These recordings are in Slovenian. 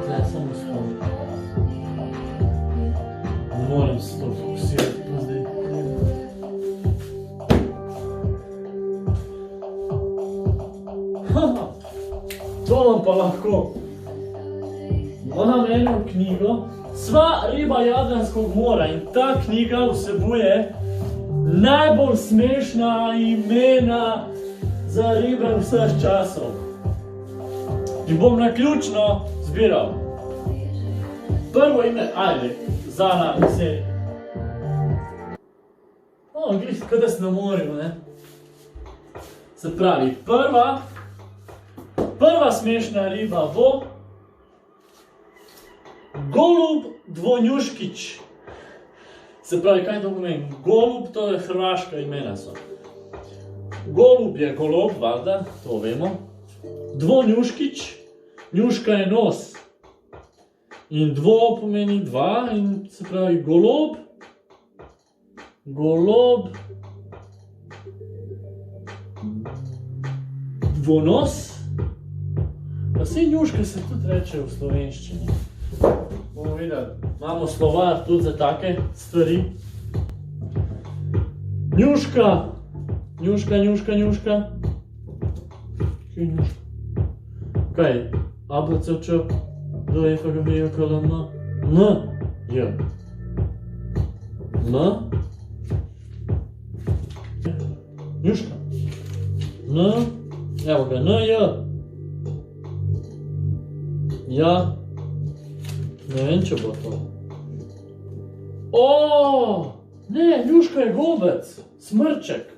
Tle samo spomnim. Ne morem se to fokusirati pa zdaj. To vam pa lahko. Imam eno knjigo, Sva riba Jadranskog mora, in ta knjiga vsebuje najbolj smešna imena za ribe vseh časov. In bom naključno zbiral. Prvo ime, ajde, Zana se. O, glih, kada se na morju, ne? Se pravi, prva smešna riba bo golub dvonjuškič. Se pravi, kaj to pomeni? Golub, to je hrvaška imena so. Golub je golob, valjda, to vemo. Dvonjuškič, njuška je nos. In dvo pomeni dva, in se pravi golob, dvonos, pa sej njuška se tudi reče v slovenščini. Bomo videli, imamo slovar tudi za take stvari. Njuška. Kaj je njuška? Kaj? ABC, Č, D, F, G, B, J, K, L, M, N, J. N. Njuška. N. Evo ga, N, J. Ja. Ne vem, če bo to. O! Ne, njuška je gobec. Smrček.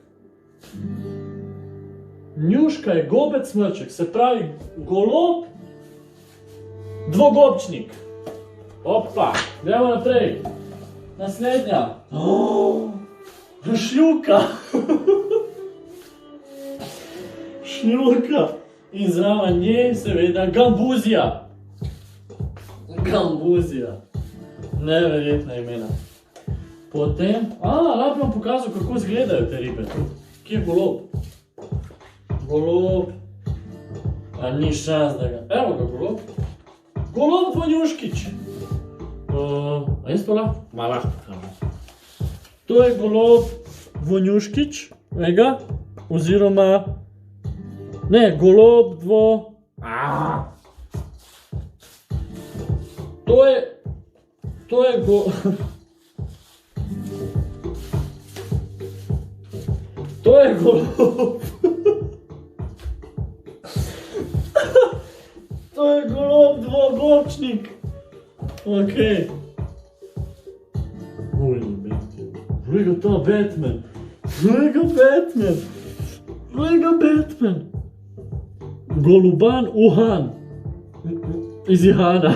Njuška je gobec, smrček. Se pravi, golob, dvogobčnik. Opa, gremo naprej. Naslednja. Šljuka. Šljuka. In zraven nje seveda gambuzija. Gambuzija. Neverjetna imena. Potem, lahko vam pokazal, kako izgledajo te ribe. Kje je golob? Golob. A ni šans, da ga. Evo ga golob. Golob dvonjuškič. A jaz to lahko? Ma lahko pokažem. To je golob dvonjuškič. Ega. Oziroma. Ne, golob dvo. To je To je golob. To je golob dvogobčnik. Okej. Glej ga ta Batman. Glej ga Batman. Goluban Uhan. Iz Ihana.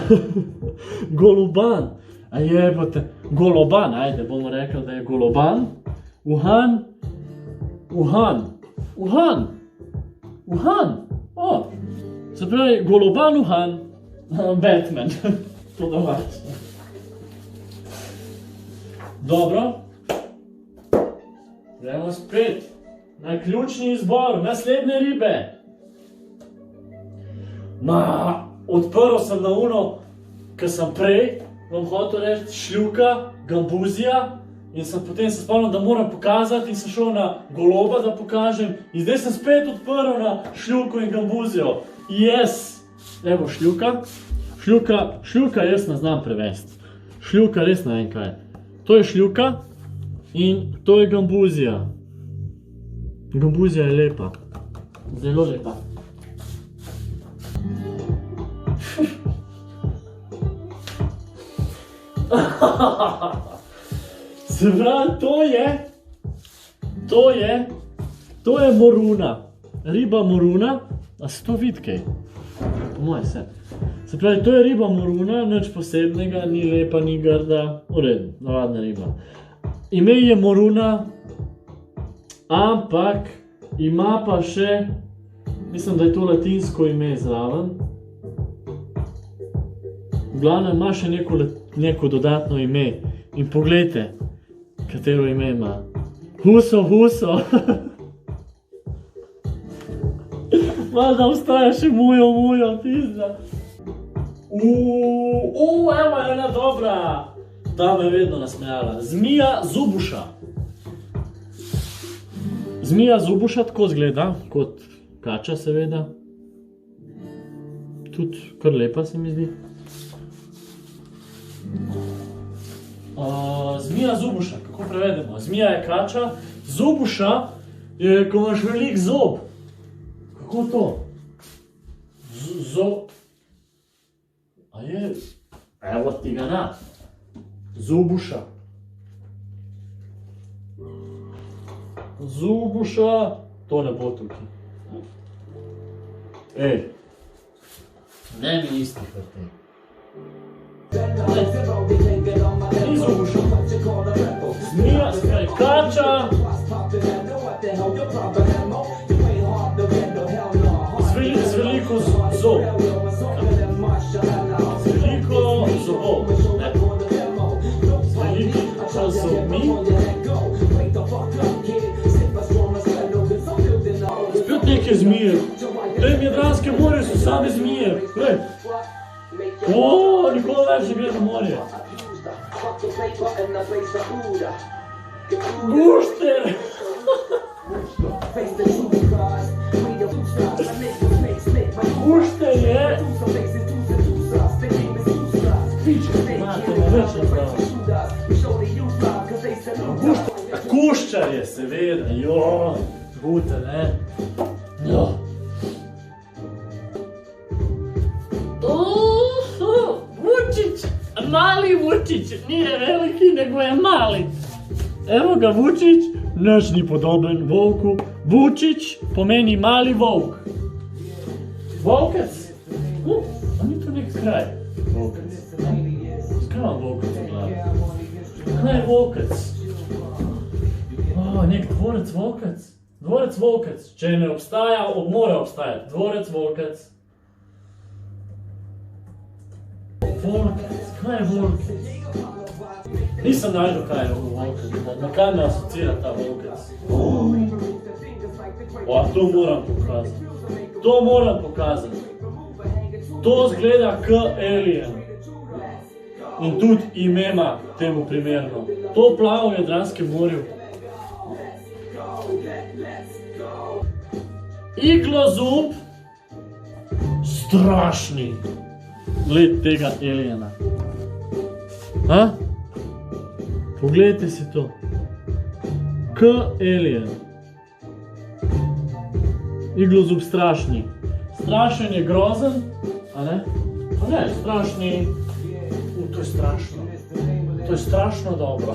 Goluban. A jebote. Goloban, ajde, bomo rekli, da je goloban. Uhan. O, se pravi, goloban Uhan. Batman. To domače. Dobro. Gremo spet na ključni izbor, naslednje ribe. Odprl sem na uno, ko sem prej vam hotel reči šljuka, gambuzija, in sem potem se spomnil, da moram pokazati, in sem šel na goloba, da pokažem, in zdaj sem spet odprl na šljuko in gambuzijo. Yes! Evo šljuka. Šljuka jaz ne znam prevesti. Šljuka res ne vem kaj. To je šljuka in to je gambuzija. Gambuzija je lepa. Zelo lepa. Se pravi, to je moruna. Riba moruna. A se to vidi kaj? Po moje se. Se pravi, to je riba moruna, nič posebnega, ni lepa, ni grda. V redu, navadna riba. Ime je moruna, ampak ima pa še, mislim, da je to latinsko ime zraven. V glavnem ima še neko dodatno ime. In poglejte, katero ime ima. Huso. Valjda ostaja še mujo, pizda. Evo ena dobra. Ta me je vedno nasmejala. Zmija Zubuša. Zmija Zubuša tako zgleda, kot kača seveda. Tudi kar lepa se mi zdi. Zmija Zubuša, kako prevedemo? Zmija je kača, Zubuša je, ko imaš velik zob. Kako to? A je? Evo ti ga na. Zubuša. Zubuša. To ne bo tukaj. Ej. Ne mi isti vrti. Ni Zubuša. Zmija, skaj kača. Z veliko zob. Z veliko zobov. Z veliko zobmi. Spet neke zmije. V tem Jadranskem morju so same zmije. Nikoli več ne gledam morje. Gušter! Gušter je... Kuščar je, seveda, bute, ne? Vučić, mali Vučić, nije veliki, nego je mali. Evo ga Vučić, naš ni podoben volku. Vučić pomeni mali volk. Volkec? A ni to nek kraj? Volkec. Skaj vam volkec u glavi? Kaj je volkec? Nek dvorec volkec. Dvorec volkec. Če ne obstaja, mora obstajati. Dvorec volkec. Volkec. Kaj je volkec? Nisem najdel, kaj je volkec. Na kaj me asocira ta volkec? To moram pokazati. To moram pokazati. To zgleda k alien. In tudi imema temu primerno. To plava v Jadranskem morju. Iglozub. Strašni. Gled tega aliena. Poglejte si to. K alien. Iglozub strašni. Strašen je grozen, a ne? Pa ne, strašni. To je strašno. To je strašno dobro.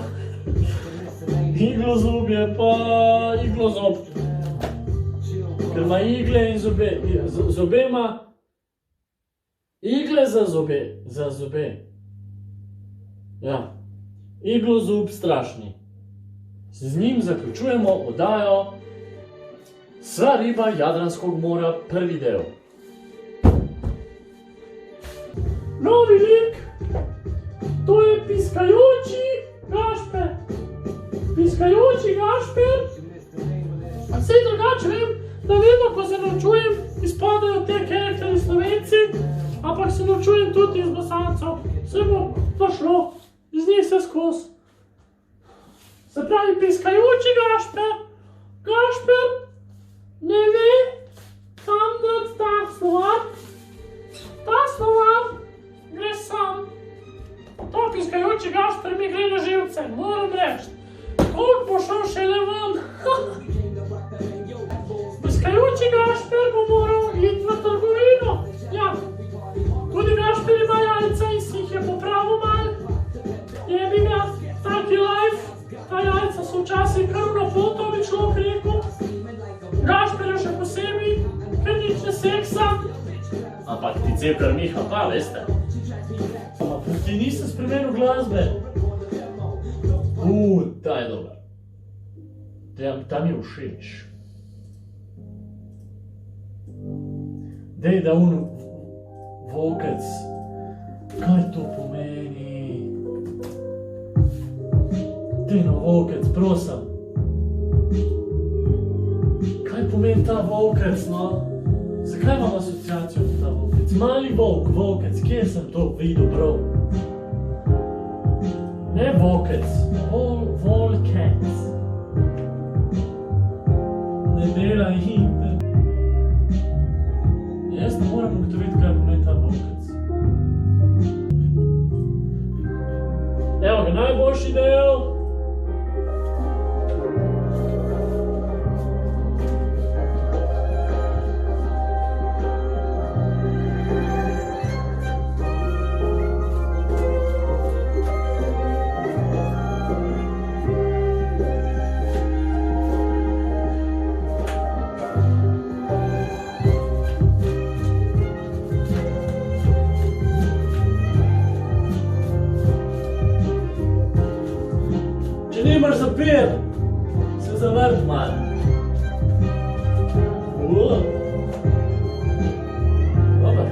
Iglozub je pa iglozob. Ker ima igle in zobe. Zobe ima igle za zobe. Ja. Iglozub strašni. Z njim zaključujemo oddajo Sva riba Jadranskog mora, prvi del. Novi lik. To je piskajoči Gašper. Piskajoči Gašper. Sej drugače vem, da vedno, ko se naučujem, izpadajo te karakteri Slovenci, ampak se naučujem tudi iz Bosancev. Se bo to šlo, iz njih se skozi. Se pravi, piskajoči Gašper. Gašper ne ve, kam dati ta slovar. Ta slovar gre sam. To piskajoči Gašper mi gre na živce, moram reči. Koliko bo šel šele ven? Piskajoči Gašper bo moral iti v trgovino. Ja, tudi Gašper ima jajca in si jih je popravil mal. Jebi ga, taki life. Ta jajca so včasih kar na foto, bi človek rekel. Gašper je še posebej, ker nič ne seksa. Ampak ti Cepler Miha pa, veste. Ti nisem spremenil glasbe. Ta je dober. Ta mi je všeč. Dej, da volkec. Kaj to pomeni? Dej no, volkec, prosim. Kaj pomeni ta volkec, no? Zakaj imam asociacijo na ta volkec? Mali volk, volkec, kje sem to videl, bro? Ne volkec, volkec. Ne delaj hiter. Jaz ne moram ugotoviti, kaj pomeni ta volkec. Evo ga, najboljši del. Če nimaš zapir, se zavrt malo. Dobar.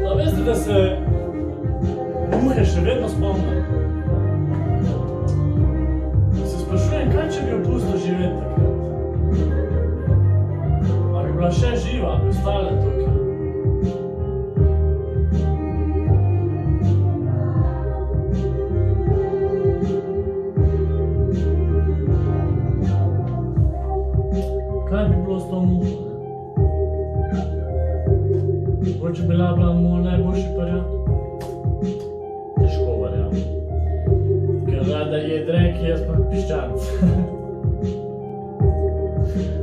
A veste, da se muhe še vedno spomnim? Se sprašujem, kaj če bi jo pustil živeti takrat? A bi bila še živa, bi ostala tukaj? Kaj bi bilo s to muho? Mogoče bi bila moj najboljši prijatelj? Težko verjamem. Ker rada je drek, jaz pa piščanc.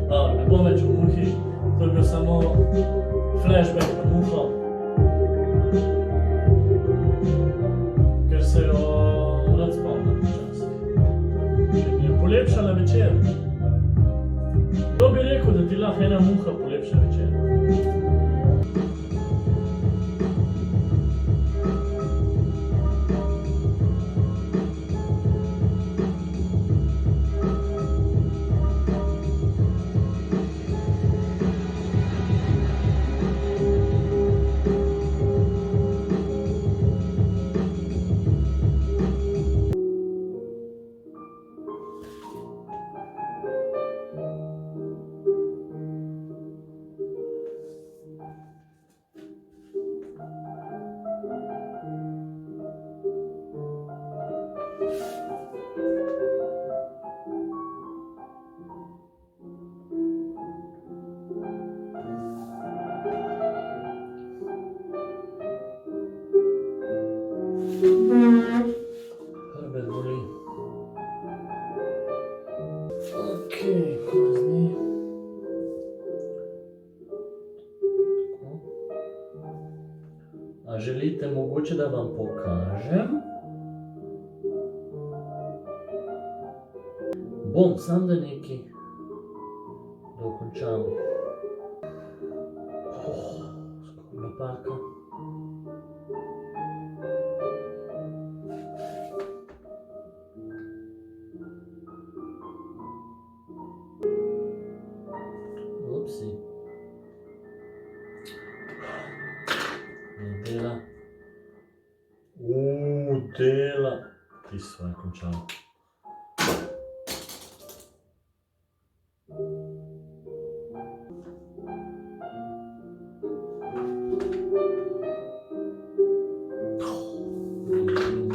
Ne bom več v muhi, to je bil samo flashback na muho. Ker se jo rad spomnim včasih. Ker mi je polepšala večer. Kdo bi rekel, da ti lahko ena muha polepša večer? Hrbet boli. Okej, kozni. A želite mogoče, da vam pokažem? Bom, sam da nekaj dokončam. Skoro napaka. Upsi. Ne dela. Dela. Ti svoje končal.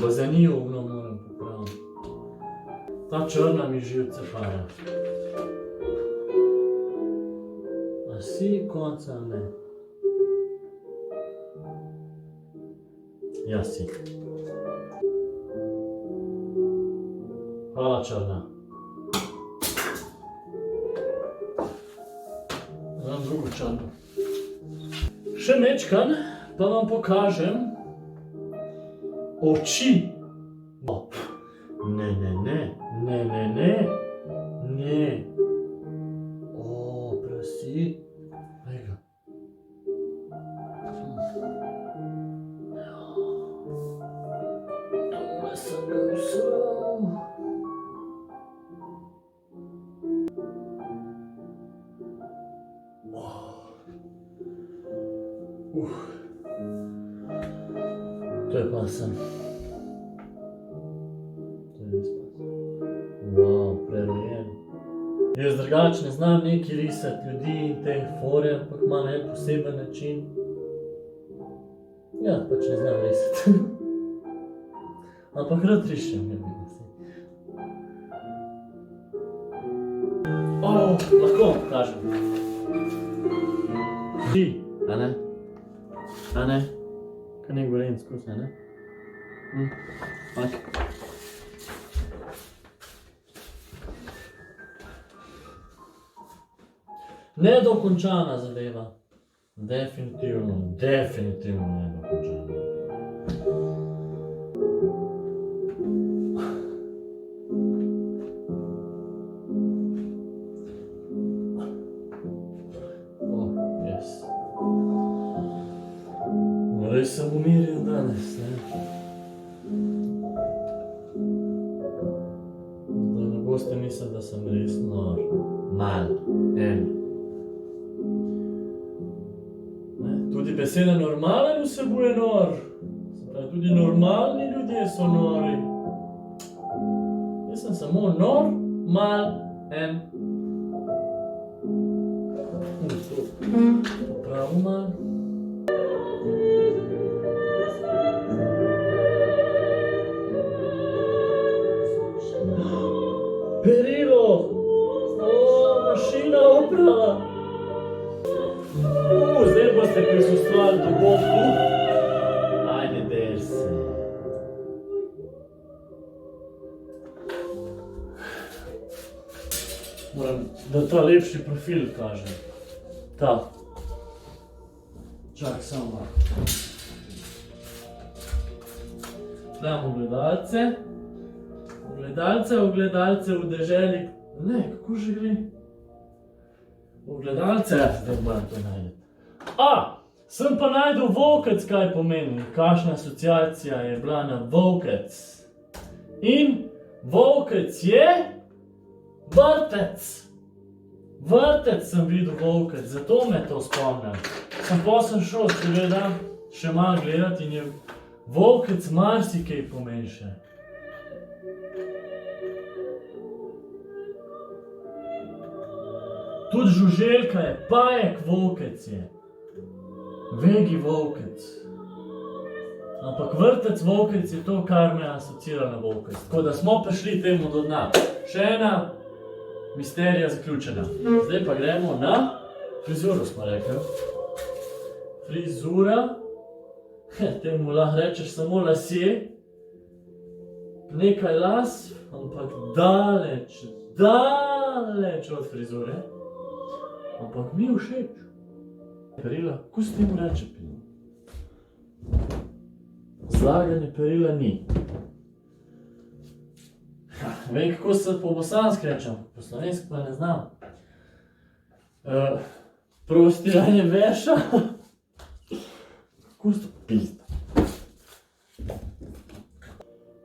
Bazeniju moram popraviti. Ta črna mi živce para. A si konca ne? Ja si. Hvala črna. Dam drugo črno. Še mečkan, pa vam pokažem oči. Ne, ne, ne, ne, ne, ne, ne. Prosi. Glej ga. Tole sem ga usral. To je pasen. To je res pasen. Wow, prerojen. Jaz drugače ne znam neki risati ljudi in te fore, ampak ima en poseben način. Ja, pač ne znam risati. Ampak rad rišem, ja vidim se. Lahko vam pokažem. Ti, a ne? A ne? Kaj ne govorim skozi, a ne? Ok. Nedokončana zadeva. Definitivno nedokončana. Res sem umiril danes, ne? Da ne boste mislili, da sem res nor. Mal. Tudi beseda normalen vsebuje nor. Se pravi, tudi normalni ljudje so nori. Jaz sem samo nor, mal, en. Popravil mal. Perilo! Mašina oprala! Zdaj boste prisustvovali dogodku. Ajde, der se. Moram, da ta lepši profil kaže. Ta. Čak, samo malo. Dam ogledalce. Ogledalce v deželi. Ne, kako že gre? Ogledalce, zdaj moram to najdeti. Sem pa najdel volkec, kaj pomeni. Kakšna asociacija je bila na volkec. In volkec je vrtec. Vrtec sem videl volkec, zato me to spomnim. Sem šel, seveda, še malo gledati in je volkec marsikaj pomeni še. Tudi žuželka je, pajek volkec je. Vegi volkec. Ampak vrtec volkec je to, kar me asocira na volkec. Tako da smo prišli temu do dna. Še ena misterija zaključena. Zdaj pa gremo na frizuro, smo rekli. Frizura. Temu lahko rečeš samo lasje. Nekaj las, ampak daleč od frizure. Ampak mi je všeč. Perila, kako se temu reče perila? Zlaganje perila ni. Vem, kako se po bosanski rečem, po slovenski pa ne znam. Prostiranje veša. Kako se to pizda?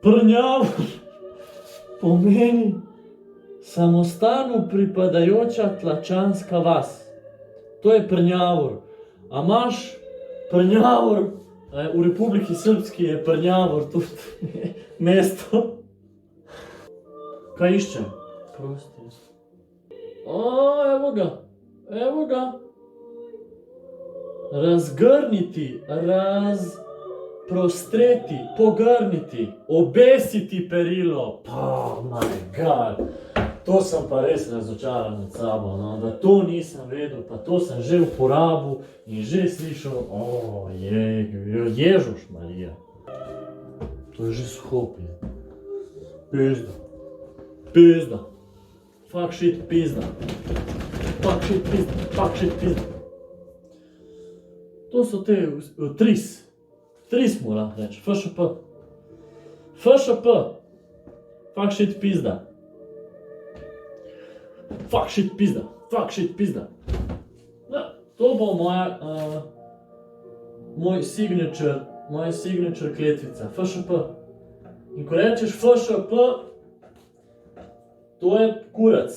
Prnjav pomeni samostalno pripadajoča tlačanska vas. To je Prnjavor. A imaš Prnjavor? V Republiki Srpski je Prnjavor tudi mesto. Kaj iščem? Prosti. Evo ga. Razgrniti, prostreti, pogrniti, obesiti perilo. Oh my god. To sem pa res razočaran nad sabo, no, da to nisem vedel, pa to sem že uporabil in že slišal, Ježuš Marija. To je že suhopi. Pizda. Fuck shit, pizda. To so te tris mora reči, FŠP. Fuck shit, pizda. Fuck shit, pizda. Ja, to bo moj signature kletvica, FŠP. In ko rečeš FŠP, to je kurac.